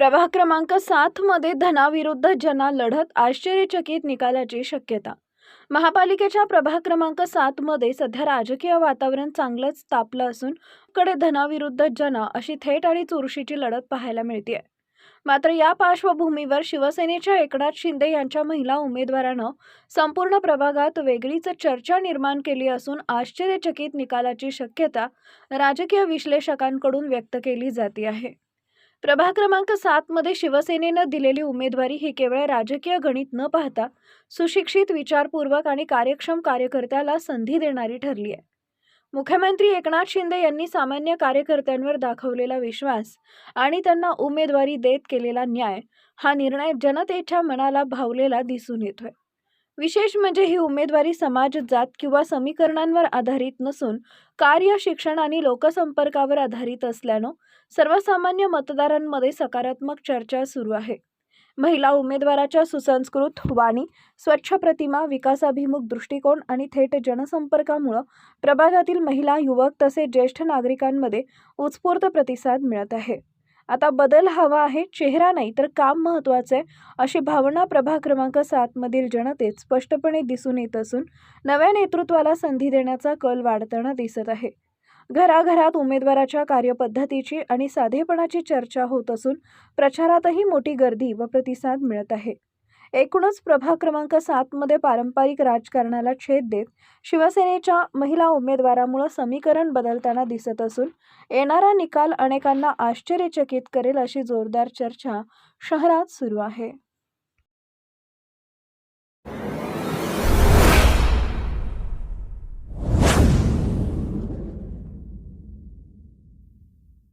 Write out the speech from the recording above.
प्रभाग क्रमांक 7 मध्ये धनाविरुद्ध जना लढत आश्चर्यचकित निकालाची शक्यता। महापालिकेच्या प्रभाग क्रमांक 7 मध्ये सध्या राजकीय वातावरण चांगलंच तापलं असून कडे धनाविरुद्ध जना अशी थेट आणि चुरशीची लढत पाहायला मिळते। मात्र या पार्श्वभूमीवर शिवसेनेच्या एकनाथ शिंदे यांच्या महिला उमेदवारानं संपूर्ण प्रभागात वेगळीच चर्चा निर्माण केली असून आश्चर्यचकित निकालाची शक्यता राजकीय विश्लेषकांकडून व्यक्त केली जाते आहे। प्रभाग क्रमांक 7 मध्ये शिवसेनेनं दिलेली उमेदवारी ही केवळ राजकीय गणित न पाहता सुशिक्षित, विचारपूर्वक आणि कार्यक्षम कार्यकर्त्याला संधी देणारी ठरली आहे। मुख्यमंत्री एकनाथ शिंदे यांनी सामान्य कार्यकर्त्यांवर दाखवलेला विश्वास आणि त्यांना उमेदवारी देत केलेला न्याय हा निर्णय जनतेच्या मनाला भावलेला दिसून येतोय। विशेष म्हणजे ही उमेदवारी समाज, जात किंवा समीकरणांवर आधारित नसून कार्य, शिक्षण आणि लोकसंपर्कावर आधारित असल्यानं सर्वसामान्य मतदारांमध्ये सकारात्मक चर्चा सुरू आहे। महिला उमेदवाराच्या सुसंस्कृत वाणी, स्वच्छ प्रतिमा, विकासाभिमुख दृष्टिकोन आणि थेट जनसंपर्कामुळे प्रभागातील महिला, युवक तसेच ज्येष्ठ नागरिकांमध्ये उत्स्फूर्त प्रतिसाद मिळत आहे। आता बदल हवा आहे, चेहरा नाही तर काम महत्त्वाचे आहे, अशी भावना प्रभाग क्रमांक 7 मधील जनतेत स्पष्टपणे दिसून येत असून नव्या नेतृत्वाला संधी देण्याचा कल वाढताना दिसत आहे। घराघरात उमेदवाराच्या कार्यपद्धतीची आणि साधेपणाची चर्चा होत असून प्रचारातही मोठी गर्दी व प्रतिसाद मिळत आहे। एकूणच प्रभाग क्रमांक 7 मध्ये पारंपरिक राजकारणाला छेद देत शिवसेनेच्या महिला उमेदवारामुळे समीकरण बदलताना दिसत असून येणारा निकाल अनेकांना आश्चर्यचकित करेल अशी जोरदार चर्चा शहरात सुरू आहे।